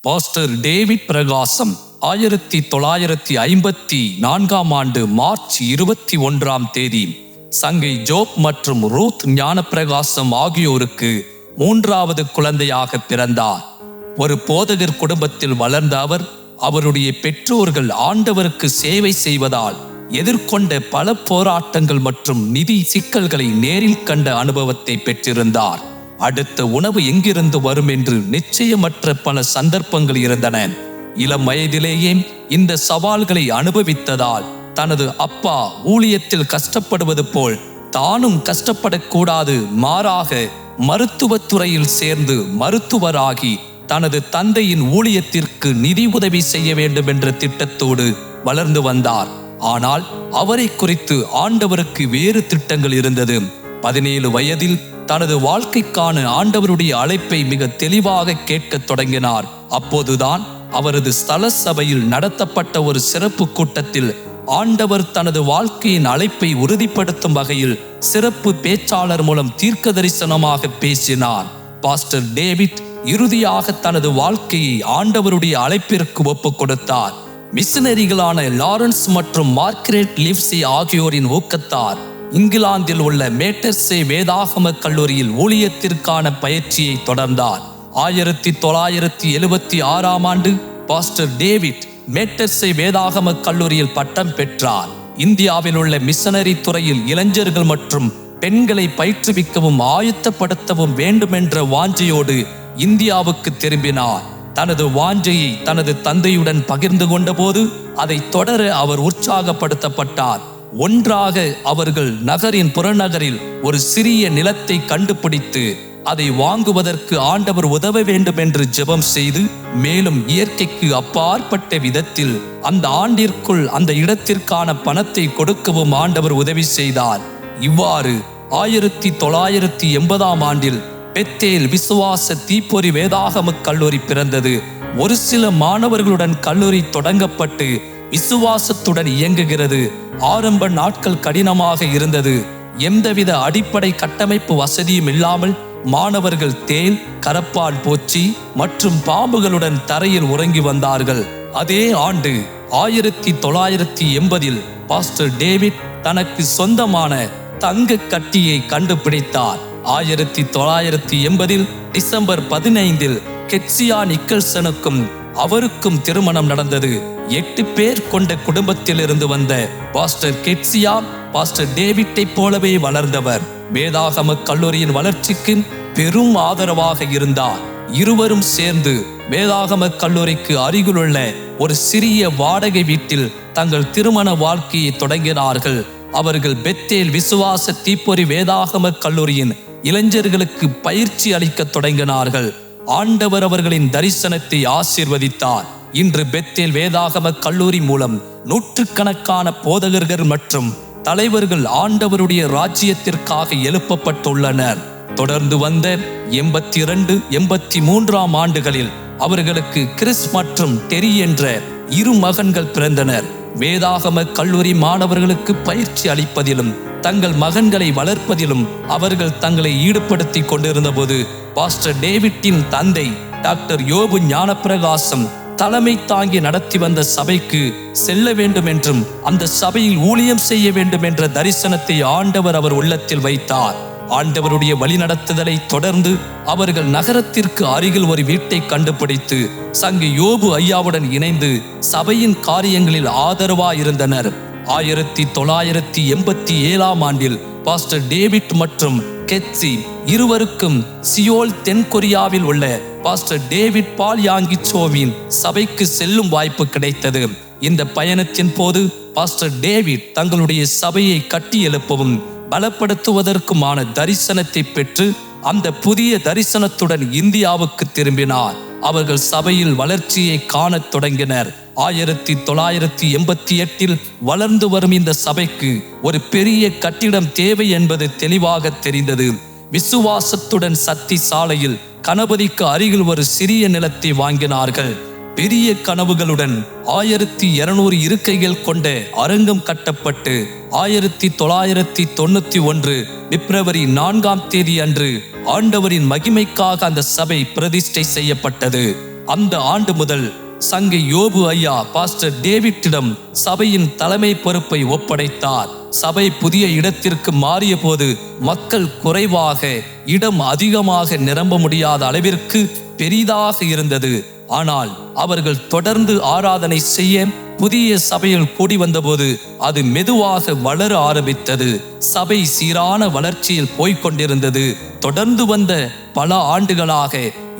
Pastor David பிரகாசம் 1954 March 21 சங்கை ஜோப் மற்றும் ரூத் ஞானப்பிரகாசம் ஆகியோருக்கு 3வது குழந்தையாக பிறந்தார். ஒரு போதகர் குடும்பத்தில் வளர்ந்த அவர் அவருடைய பெற்றோர்கள் ஆண்டவருக்கு சேவை செய்வதால் எதிர்கொண்ட பல போராட்டங்கள் மற்றும் நிதி சிக்கல்களை நேரில் கண்ட அனுபவத்தை பெற்றிருந்தார். அடுத்த உணவு எங்கிருந்து வரும் என்று நிச்சயமற்ற பல சந்தர்ப்பங்கள் இருந்தன. இளம் வயதிலேயே இந்த சவால்களை அனுபவித்ததால் தனது அப்பா ஊழியத்தில் கஷ்டப்படுவது போல் தானும் கஷ்டப்படக்கூடாது, மாறாக மருத்துவத்துறையில் சேர்ந்து மருத்துவராகி தனது தந்தையின் ஊழியத்திற்கு நிதி உதவி செய்ய வேண்டும் என்ற திட்டத்தோடு வளர்ந்து வந்தார். ஆனால் அவரை குறித்து ஆண்டவருக்கு வேறு திட்டங்கள் இருந்தது. 17 வயதில் தனது வாழ்க்கைக்கான ஆண்டவருடைய அழைப்பை மிக தெளிவாக கேட்கத் தொடங்கினார். அப்போதுதான் அவரது ஸ்தல சபையில் நடத்தப்பட்ட ஒரு சிறப்பு கூட்டத்தில் ஆண்டவர் தனது வாழ்க்கையின் அழைப்பை உறுதிப்படுத்தும் வகையில் சிறப்பு பேச்சாளர் மூலம் தீர்க்க தரிசனமாக பேசினார். பாஸ்டர் டேவிட் இறுதியாக தனது வாழ்க்கையை ஆண்டவருடைய அழைப்பிற்கு ஒப்புக் கொடுத்தார். மிஷனரிகளான லாரன்ஸ் மற்றும் மார்கரெட் லிவ்சி ஆகியோரின் ஊக்கத்தார் இங்கிலாந்தில் உள்ள மேட்டர்சே வேதாகம கல்லூரியில் ஊழியத்திற்கான பயிற்சியை தொடர்ந்தார். 1976 பாஸ்டர் டேவிட் மேட்டர்சே வேதாகம கல்லூரியில் பட்டம் பெற்றார். இந்தியாவில் உள்ள மிஷனரி துறையில் இளைஞர்கள் மற்றும் பெண்களை பயிற்றுவிக்கவும் ஆயத்தப்படுத்தவும் வேண்டுமென்ற வாஞ்சையோடு இந்தியாவுக்கு திரும்பினார். தனது வாஞ்சையை தனது தந்தையுடன் பகிர்ந்து கொண்ட போது அதை தொடர அவர் உற்சாகப்படுத்தப்பட்டார். ஒன்றாக அவர்கள் நகரின் புறநகரில் ஒரு சிறிய நிலத்தை கண்டுபிடித்து அதை வாங்குவதற்கு ஆண்டவர் உதவ வேண்டும் என்று ஜெபம் செய்து, மேலும் இயற்கைக்கு அப்பாற்பட்ட விதத்தில் அந்த ஆண்டிற்குள் அந்த இடத்திற்கான பணத்தை கொடுக்கவும் ஆண்டவர் உதவி செய்தார். இவ்வாறு 1980 பெத்தேல் விசுவாச தீப்பொறி வேதாகம கல்லூரி பிறந்தது. ஒரு சில மாணவர்களுடன் கல்லூரி தொடங்கப்பட்டு விசுவாசத்துடன் இயங்குகிறது. ஆரம்ப நாட்கள் கடினமாக இருந்தது. எந்தவித அடிப்படை கட்டமைப்பு வசதியும் இல்லாமல் மாணவர்கள் தேள், கரப்பான் பூச்சி மற்றும் பாம்புகளுடன் தரையில் உறங்கி வந்தார்கள். அதே ஆண்டு 1980 பாஸ்டர் டேவிட் தனக்கு சொந்தமான தங்க கட்டியை கண்டுபிடித்தார். 1980 டிசம்பர் 15 கெட்சியா நிக்கல்சனுக்கும் அவருக்கும் திருமணம் நடந்தது. 8 பேர் கொண்ட குடும்பத்தில் இருந்து வந்த பாஸ்டர் கெட்சியா பாஸ்டர் டேவிட்டை போலவே வளர்ந்தவர். வேதாகம கல்லூரியின் வளர்ச்சிக்கு பெரும் ஆதரவாக இருந்தார். இருவரும் சேர்ந்து வேதாகம கல்லூரிக்கு அருகிலுள்ள ஒரு சிறிய வாடகை வீட்டில் தங்கள் திருமண வாழ்க்கையை தொடங்கினார்கள். அவர்கள் பெத்தேல் விசுவாச தீப்பொறி வேதாகம கல்லூரியின் இளைஞர்களுக்கு பயிற்சி அளிக்க தொடங்கினார்கள். ஆண்டவர் அவர்களின் தரிசனத்தை ஆசீர்வதித்தார். இன்று பெத்தேல் வேதாகம கல்லூரி மூலம் நூற்றுக்கணக்கான போதகர்கள் மற்றும் தலைவர்கள் ஆண்டவருடைய ராஜ்யத்திற்காக எழுப்பப்பட்டுள்ளனர். தொடர்ந்து வந்த 82, 83 அவர்களுக்கு கிறிஸ் மற்றும் டெரி என்ற 2 மகன்கள் பிறந்தனர். வேதாகம கல்லூரி மாணவர்களுக்கு பயிற்சி அளிப்பதிலும் தங்கள் மகன்களை வளர்ப்பதிலும் அவர்கள் தங்களை ஈடுபடுத்தி கொண்டிருந்த போது பாஸ்டர் டேவிட்டின் தந்தை டாக்டர் யோபு ஞானப்பிரகாசம் தலைமை தாங்கி நடத்தி வந்த சபைக்கு செல்ல வேண்டும் என்றும் அந்த சபையில் ஊழியம் செய்ய வேண்டும் என்ற தரிசனத்தை ஆண்டவர் அவர் உள்ளத்தில் வைத்தார். ஆண்டவருடைய வழிநடத்துதலை தொடர்ந்து அவர்கள் நகரத்திற்கு அருகில் ஒரு வீட்டை கண்டுபிடித்து சங்கு யோபு ஐயாவுடன் இணைந்து சபையின் காரியங்களில் ஆதரவாயிருந்தனர். 1987 பாஸ்டர் டேவிட் மற்றும் கெட்சி இருவருக்கும் சியோல் தென்கொரியாவில் உள்ள பாஸ்டர் டேவிட் பால் யாங்கிச்சோவின் சபைக்கு செல்லும் வாய்ப்பு கிடைத்தது. இந்த பயணத்தின் போது பாஸ்டர் டேவிட் தங்களுடைய சபையை கட்டி எழுப்பவும் பலப்படுத்துவதற்குமான தரிசனத்தை பெற்று அந்த புதிய தரிசனத்துடன் இந்தியாவுக்கு திரும்பினார். அவர்கள் சபையில் வளர்ச்சியை காணத் தொடங்கினர். 1988 வளர்ந்து வரும் இந்த சபைக்கு ஒரு பெரிய கட்டிடம் தேவை என்பது தெளிவாக தெரிந்தது. விசுவாசத்துடன் சத்தி சாலையில் கணபதிக்கு அருகில் ஒரு சிறிய நிலத்தை வாங்கினார்கள். பெரிய கனவுகளுடன் 1200 இருக்கைகள் கொண்ட அரங்கம் கட்டப்பட்டு 1991 பிப்ரவரி 4 அன்று ஆண்டவரின் மகிமைக்காக அந்த சபை பிரதிஷ்டை செய்யப்பட்டது. அந்த ஆண்டு முதல் சங்கை யோபு ஐயா பாஸ்டர் டேவிட்டிடம் சபையின் தலைமை பொறுப்பை ஒப்படைத்தார். சபை புதிய இடத்திற்கு மாறிய போது மக்கள் குறைவாக, இடம் அதிகமாக நிரம்ப முடியாத அளவிற்கு பெரிதாக இருந்தது. ஆனால் அவர்கள் தொடர்ந்து ஆராதனை செய்ய புதிய சபையில் கூடி வந்தபோது அது மெதுவாக வளர ஆரம்பித்தது. சபை சீரான வளர்ச்சியில் போய்கொண்டிருந்தது. தொடர்ந்து வந்த பல ஆண்டுகளாக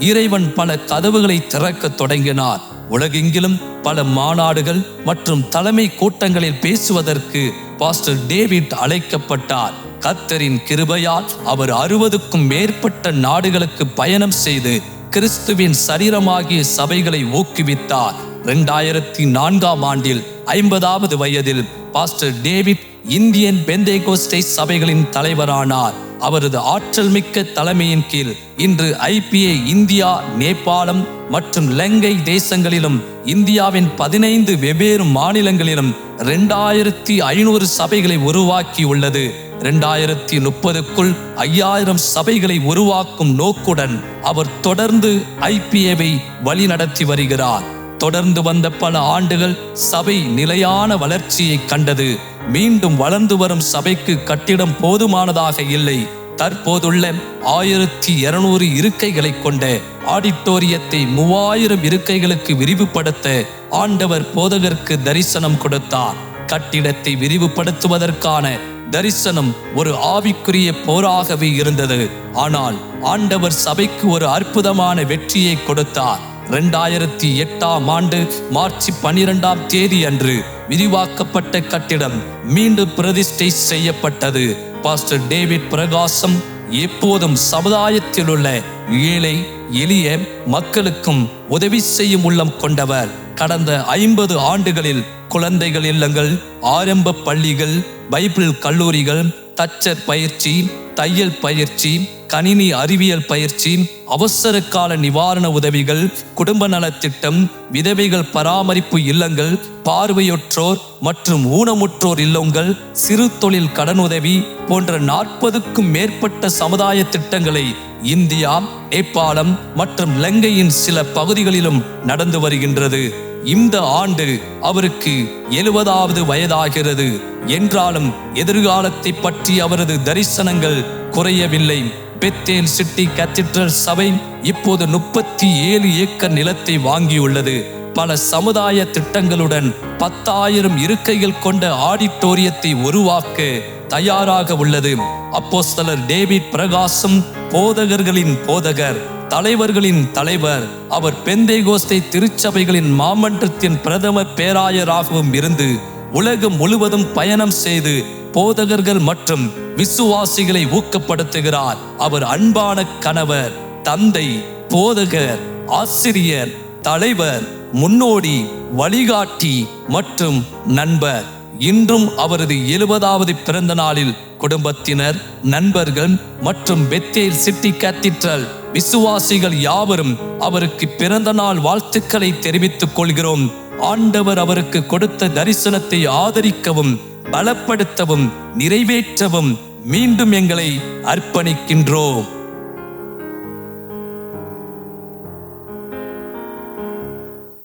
இறைவன் பல கதவுகளை திறக்க தொடங்கினார். உலகெங்கிலும் பல மாநாடுகள் மற்றும் தலைமை கூட்டங்களில் பேசுவதற்கு பாஸ்டர் டேவிட் அழைக்கப்பட்டார். கர்த்தரின் கிருபையால் அவர் 60க்கும் மேற்பட்ட நாடுகளுக்கு பயணம் செய்து கிறிஸ்துவின் சரீரமாகிய சபைகளை ஊக்குவித்தார். 2004ஆம் ஆண்டில் 50வது வயதில் பாஸ்டர் டேவிட் இந்தியன் பெந்தேகோஸ்டே சபைகளின் தலைவரானார். அவரது ஆற்றல் மிக்க தலைமையின் கீழ் இன்று IPA இந்தியா, நேபாளம் மற்றும் இலங்கை தேசங்களிலும் இந்தியாவின் 15 வெவ்வேறு மாநிலங்களிலும் 2500 சபைகளை உருவாக்கி உள்ளது. 2030க்குள் 5000 சபைகளை உருவாக்கும் நோக்குடன் அவர் தொடர்ந்து IPAவை வழிநடத்தி வருகிறார். தொடர்ந்து வந்த பல ஆண்டுகள் சபை நிலையான வளர்ச்சியை கண்டது. மீண்டும் வளர்ந்து வரும் சபைக்கு கட்டிடம் போதுமானதாக இல்லை. தற்போதுள்ள 1200 இருக்கைகளை கொண்ட ஆடிட்டோரியத்தை 3000 இருக்கைகளுக்கு விரிவுபடுத்த ஆண்டவர் போதகருக்கு தரிசனம் கொடுத்தார். கட்டிடத்தை விரிவுபடுத்துவதற்கான தரிசனம் ஒரு ஆவிக்குரிய போராகவே இருந்தது. ஆனால் ஆண்டவர் சபைக்கு ஒரு அற்புதமான வெற்றியை கொடுத்தார். 2008ஆம் ஆண்டு மார்ச் 12ஆம் தேதி அன்று விரிவாக்கப்பட்ட கட்டிடம் மீண்டும் பிரதிஷ்டை செய்யப்பட்டது. பாஸ்டர் டேவிட் பிரகாசம் எப்போதும் சமுதாயத்தில் உள்ள ஏழை எளிய மக்களுக்கும் உதவி செய்யும் உள்ளம் கொண்டவர். கடந்த 50 ஆண்டுகளில் குழந்தைகள் இல்லங்கள், ஆரம்ப பள்ளிகள், பைபிள் கல்லூரிகள், தச்சர் பயிற்சி, தையல் பயிற்சி, கணினி அறிவியல் பயிற்சி, அவசர கால நிவாரண உதவிகள், குடும்ப நலத்திட்டம், விதவைகள் பராமரிப்பு இல்லங்கள், பார்வையற்றோர் மற்றும் ஊனமுற்றோர் இல்லங்கள், சிறு தொழில் கடனுதவி போன்ற 40க்கும் மேற்பட்ட சமுதாய திட்டங்களை இந்தியா, நேபாளம் மற்றும் இலங்கையின் சில பகுதிகளிலும் நடந்து வருகின்றது. இந்த ஆண்டு அவருக்கு 70வது வயதாகிறது. என்றாலும் எதிர்காலத்தை பற்றி அவரது தரிசனங்கள் குறையவில்லை. பெத்தேல் சிட்டி கேத்தீட்ரல் சபை இப்போது 37 ஏக்கர் நிலத்தை வாங்கியுள்ளது. பல சமுதாய திட்டங்களுடன் 10,000 இருக்கைகள் கொண்ட ஆடிட்டோரியத்தை உருவாக்க தயாராக உள்ளது. அப்போஸ்தலர் டேவிட் பிரகாசம் போதகர்களின் போதகர், தலைவர்களின் தலைவர். அவர் பெந்தேகோஸ்தே திருச்சபைகளின் மாமன்றத்தின் பிரதம பேராயராகவும் இருந்து உலகம் முழுவதும் பயணம் செய்து போதகர்கள் மற்றும் விசுவாசிகளை ஊக்கப்படுத்துகிறார். அவர் அன்பான கணவர், தந்தை, போதகர், ஆசிரியர், தலைவர், முன்னோடி, வழிகாட்டி மற்றும் நண்பர். இன்றும் அவரது 70வது பிறந்த நாளில் குடும்பத்தினர், நண்பர்கள் மற்றும் பெத்தேல் சிட்டி கேத்தீட்ரல் விசுவாசிகள் யாவரும் அவருக்கு பிறந்த நாள் வாழ்த்துக்களை தெரிவித்துக் கொள்கிறோம். ஆண்டவர் அவருக்கு கொடுத்த தரிசனத்தை ஆதரிக்கவும், பலப்படுத்தவும், நிறைவேற்றவும் மீண்டும் எங்களை அர்ப்பணிக்கின்றோம்.